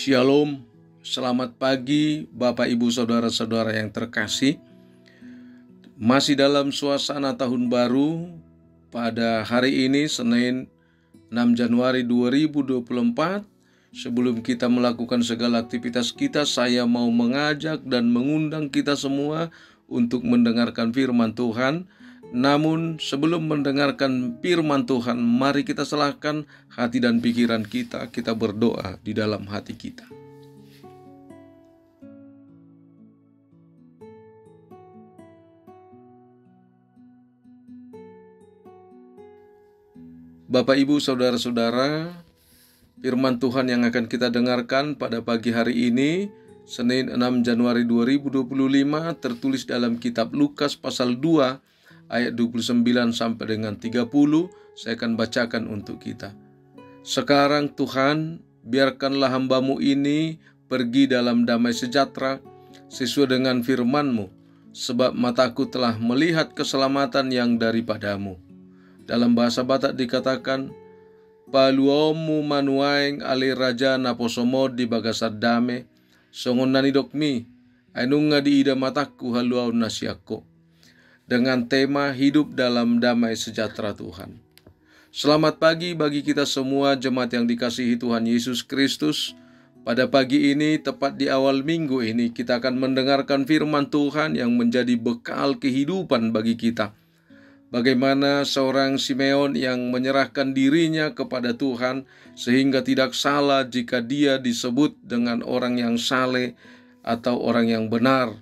Shalom, selamat pagi Bapak Ibu Saudara-saudara yang terkasih. Masih dalam suasana tahun baru pada hari ini Senin 6 Januari 2024. Sebelum kita melakukan segala aktivitas kita, saya mau mengajak dan mengundang kita semua untuk mendengarkan firman Tuhan. Namun sebelum mendengarkan firman Tuhan, mari kita serahkan hati dan pikiran kita berdoa di dalam hati kita. Bapak, Ibu, Saudara-saudara, firman Tuhan yang akan kita dengarkan pada pagi hari ini, Senin 6 Januari 2025, tertulis dalam kitab Lukas pasal 2, ayat 29 sampai dengan 30, saya akan bacakan untuk kita. Sekarang Tuhan, biarkanlah hamba-Mu ini pergi dalam damai sejahtera sesuai dengan firman-Mu, sebab mataku telah melihat keselamatan yang daripada-Mu. Dalam bahasa Batak dikatakan, Paluomu manuaing ali raja naposomo di bagasar dame, songon nani dokmi, ainunga di ida mataku haluau nasiako. Dengan tema hidup dalam damai sejahtera Tuhan. Selamat pagi bagi kita semua jemaat yang dikasihi Tuhan Yesus Kristus. Pada pagi ini, tepat di awal minggu ini, kita akan mendengarkan firman Tuhan yang menjadi bekal kehidupan bagi kita. Bagaimana seorang Simeon yang menyerahkan dirinya kepada Tuhan sehingga tidak salah jika dia disebut dengan orang yang saleh atau orang yang benar.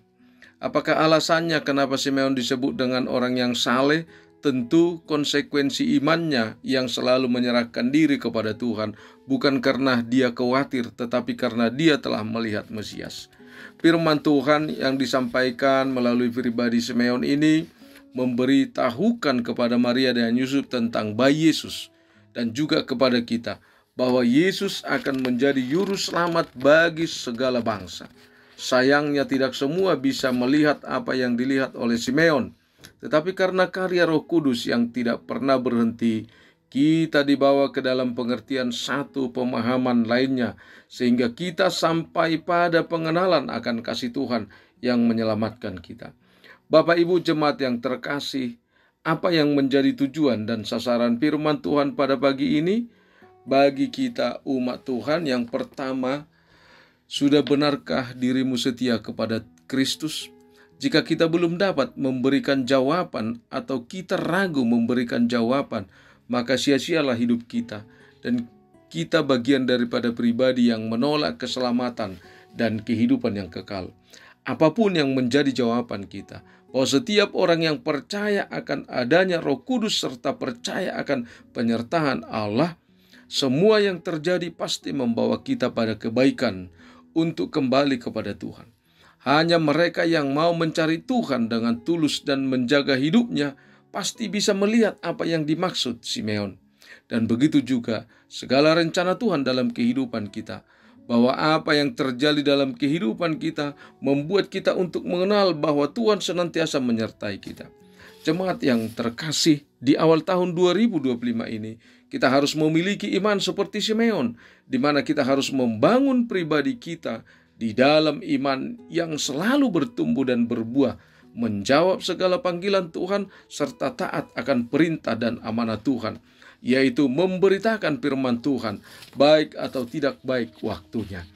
Apakah alasannya kenapa Simeon disebut dengan orang yang saleh? Tentu konsekuensi imannya yang selalu menyerahkan diri kepada Tuhan, bukan karena dia khawatir, tetapi karena dia telah melihat Mesias. Firman Tuhan yang disampaikan melalui pribadi Simeon ini memberitahukan kepada Maria dan Yusuf tentang bayi Yesus, dan juga kepada kita bahwa Yesus akan menjadi juru selamat bagi segala bangsa. Sayangnya tidak semua bisa melihat apa yang dilihat oleh Simeon, tetapi karena karya Roh Kudus yang tidak pernah berhenti, kita dibawa ke dalam pengertian satu pemahaman lainnya, sehingga kita sampai pada pengenalan akan kasih Tuhan yang menyelamatkan kita. Bapak Ibu jemaat yang terkasih, apa yang menjadi tujuan dan sasaran firman Tuhan pada pagi ini? Bagi kita umat Tuhan, yang pertama, sudah benarkah dirimu setia kepada Kristus? Jika kita belum dapat memberikan jawaban atau kita ragu memberikan jawaban, maka sia-sialah hidup kita. Dan kita bagian daripada pribadi yang menolak keselamatan dan kehidupan yang kekal. Apapun yang menjadi jawaban kita, bahwa setiap orang yang percaya akan adanya Roh Kudus serta percaya akan penyertaan Allah, semua yang terjadi pasti membawa kita pada kebaikan untuk kembali kepada Tuhan. Hanya mereka yang mau mencari Tuhan dengan tulus dan menjaga hidupnya pasti bisa melihat apa yang dimaksud Simeon. Dan begitu juga segala rencana Tuhan dalam kehidupan kita, bahwa apa yang terjadi dalam kehidupan kita membuat kita untuk mengenal bahwa Tuhan senantiasa menyertai kita. Jemaat yang terkasih, di awal tahun 2025 ini kita harus memiliki iman seperti Simeon, di mana kita harus membangun pribadi kita di dalam iman yang selalu bertumbuh dan berbuah, menjawab segala panggilan Tuhan serta taat akan perintah dan amanat Tuhan, yaitu memberitakan firman Tuhan, baik atau tidak baik waktunya.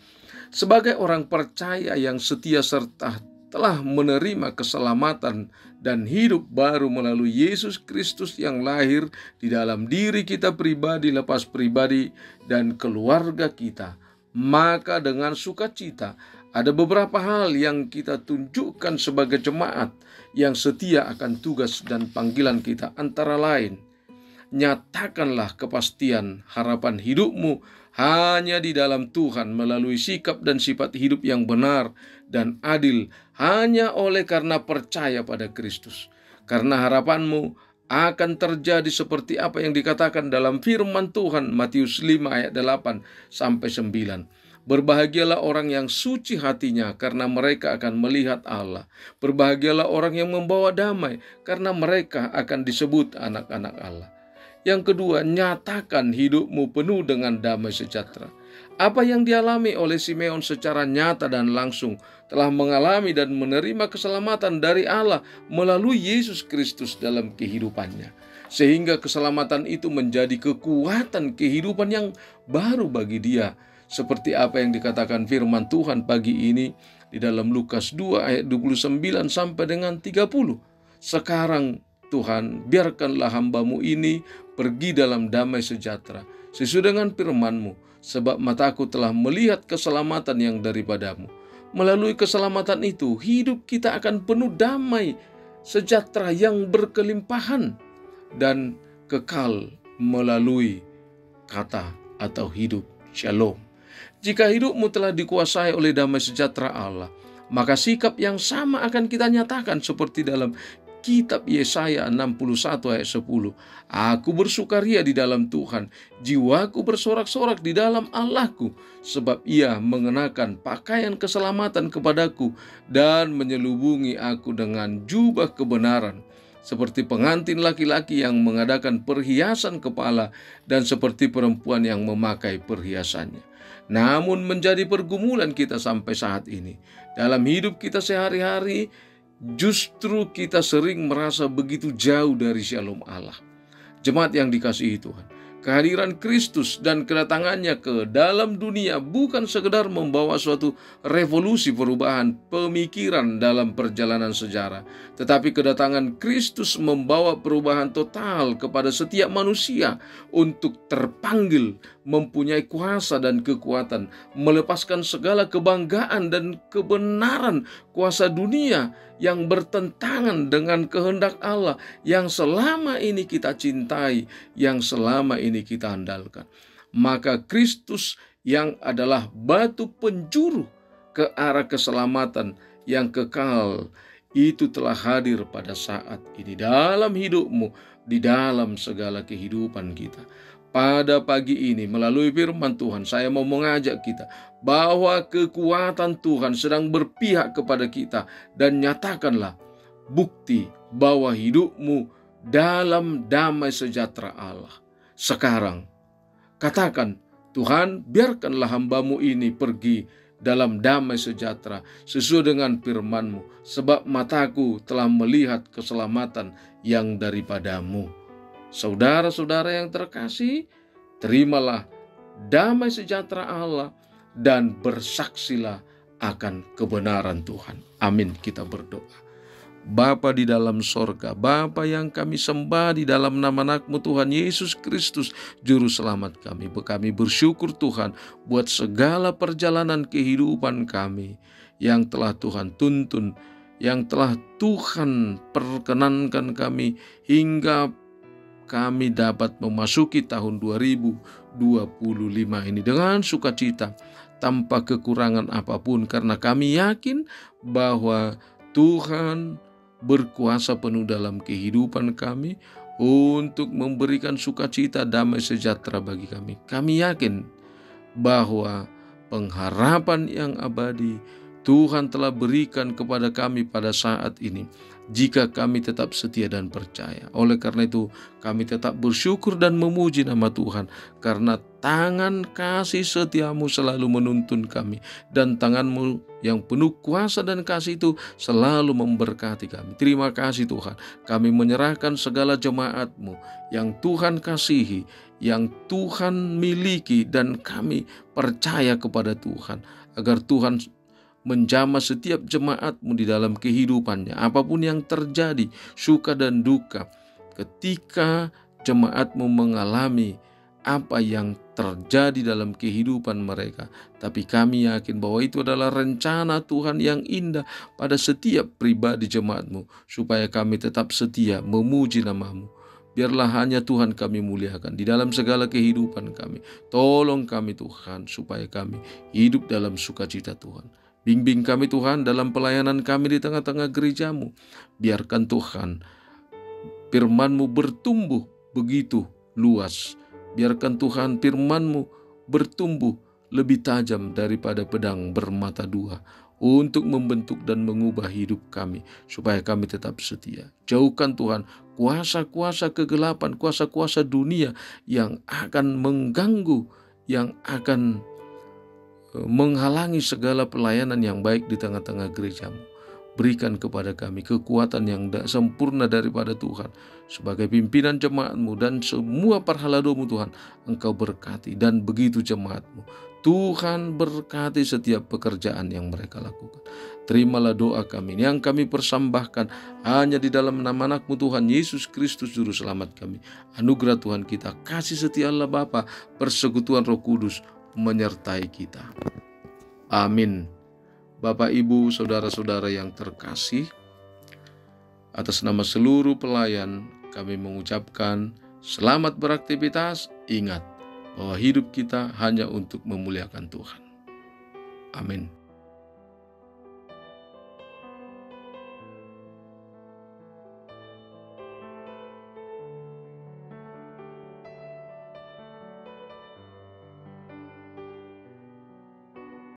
Sebagai orang percaya yang setia serta telah menerima keselamatan dan hidup baru melalui Yesus Kristus yang lahir di dalam diri kita pribadi, lepas pribadi, dan keluarga kita, maka dengan sukacita ada beberapa hal yang kita tunjukkan sebagai jemaat yang setia akan tugas dan panggilan kita. Antara lain, nyatakanlah kepastian harapan hidupmu hanya di dalam Tuhan melalui sikap dan sifat hidup yang benar dan adil hanya oleh karena percaya pada Kristus. Karena harapanmu akan terjadi seperti apa yang dikatakan dalam firman Tuhan Matius 5 ayat 8 sampai 9. Berbahagialah orang yang suci hatinya, karena mereka akan melihat Allah. Berbahagialah orang yang membawa damai, karena mereka akan disebut anak-anak Allah. Yang kedua, nyatakan hidupmu penuh dengan damai sejahtera. Apa yang dialami oleh Simeon secara nyata dan langsung telah mengalami dan menerima keselamatan dari Allah melalui Yesus Kristus dalam kehidupannya. Sehingga keselamatan itu menjadi kekuatan kehidupan yang baru bagi dia. Seperti apa yang dikatakan firman Tuhan pagi ini di dalam Lukas 2 ayat 29 sampai dengan 30. Sekarang Tuhan, biarkanlah hamba-Mu ini pergi dalam damai sejahtera, sesuai dengan firman-Mu, sebab mataku telah melihat keselamatan yang daripada-Mu. Melalui keselamatan itu, hidup kita akan penuh damai sejahtera yang berkelimpahan dan kekal melalui kata atau hidup Shalom. Jika hidupmu telah dikuasai oleh damai sejahtera Allah, maka sikap yang sama akan kita nyatakan seperti dalam Kitab Yesaya 61 ayat 10. Aku bersukaria di dalam Tuhan, jiwaku bersorak-sorak di dalam Allahku, sebab Ia mengenakan pakaian keselamatan kepadaku dan menyelubungi aku dengan jubah kebenaran. Seperti pengantin laki-laki yang mengadakan perhiasan kepala dan seperti perempuan yang memakai perhiasannya. Namun menjadi pergumulan kita sampai saat ini. Dalam hidup kita sehari-hari, justru kita sering merasa begitu jauh dari shalom Allah. Jemaat yang dikasihi Tuhan, kehadiran Kristus dan kedatangannya ke dalam dunia bukan sekedar membawa suatu revolusi perubahan pemikiran dalam perjalanan sejarah, tetapi kedatangan Kristus membawa perubahan total kepada setiap manusia untuk terpanggil, mempunyai kuasa dan kekuatan, melepaskan segala kebanggaan dan kebenaran kuasa dunia yang bertentangan dengan kehendak Allah yang selama ini kita cintai, yang selama ini kita andalkan. Maka Kristus yang adalah batu penjuru ke arah keselamatan yang kekal itu telah hadir pada saat ini dalam hidupmu, di dalam segala kehidupan kita. Pada pagi ini melalui firman Tuhan, saya mau mengajak kita bahwa kekuatan Tuhan sedang berpihak kepada kita, dan nyatakanlah bukti bahwa hidupmu dalam damai sejahtera Allah. Sekarang katakan, Tuhan, biarkanlah hamba-Mu ini pergi dalam damai sejahtera sesuai dengan firman-Mu, sebab mataku telah melihat keselamatan yang daripada-Mu. Saudara-saudara yang terkasih, terimalah damai sejahtera Allah dan bersaksilah akan kebenaran Tuhan. Amin. Kita berdoa. Bapa di dalam sorga, Bapa yang kami sembah di dalam nama anak-Mu Tuhan Yesus Kristus, Juru Selamat kami. Kami bersyukur Tuhan buat segala perjalanan kehidupan kami yang telah Tuhan tuntun, yang telah Tuhan perkenankan kami hingga kami dapat memasuki tahun 2025 ini dengan sukacita, tanpa kekurangan apapun, karena kami yakin bahwa Tuhan berkuasa penuh dalam kehidupan kami untuk memberikan sukacita, damai sejahtera bagi kami. Kami yakin bahwa pengharapan yang abadi Tuhan telah berikan kepada kami pada saat ini, jika kami tetap setia dan percaya. Oleh karena itu, kami tetap bersyukur dan memuji nama Tuhan, karena tangan kasih setiamu selalu menuntun kami, dan tanganmu yang penuh kuasa dan kasih itu selalu memberkati kami. Terima kasih Tuhan, kami menyerahkan segala jemaatmu yang Tuhan kasihi, yang Tuhan miliki, dan kami percaya kepada Tuhan, agar Tuhan menjamah setiap jemaat-Mu di dalam kehidupannya. Apapun yang terjadi, suka dan duka, ketika jemaat-Mu mengalami apa yang terjadi dalam kehidupan mereka, tapi kami yakin bahwa itu adalah rencana Tuhan yang indah pada setiap pribadi jemaat-Mu, supaya kami tetap setia memuji nama-Mu. Biarlah hanya Tuhan kami muliakan di dalam segala kehidupan kami. Tolong kami Tuhan, supaya kami hidup dalam sukacita Tuhan. Bimbing kami Tuhan dalam pelayanan kami di tengah-tengah gereja-Mu. Biarkan Tuhan firman-Mu bertumbuh begitu luas. Biarkan Tuhan firman-Mu bertumbuh lebih tajam daripada pedang bermata dua, untuk membentuk dan mengubah hidup kami, supaya kami tetap setia. Jauhkan Tuhan kuasa-kuasa kegelapan, kuasa-kuasa dunia yang akan mengganggu, yang akan menghalangi segala pelayanan yang baik di tengah-tengah gerejamu. Berikan kepada kami kekuatan yang sempurna daripada Tuhan. Sebagai pimpinan jemaatmu dan semua parhaladomu Tuhan, Engkau berkati, dan begitu jemaatmu. Tuhan berkati setiap pekerjaan yang mereka lakukan. Terimalah doa kami yang kami persembahkan hanya di dalam nama anak-Mu Tuhan Yesus Kristus Juru Selamat kami. Anugerah Tuhan kita, kasih setia Allah Bapa, persekutuan Roh Kudus menyertai kita. Amin. Bapak, Ibu, saudara-saudara yang terkasih, atas nama seluruh pelayan kami mengucapkan selamat beraktivitas. Ingat bahwa hidup kita hanya untuk memuliakan Tuhan. Amin.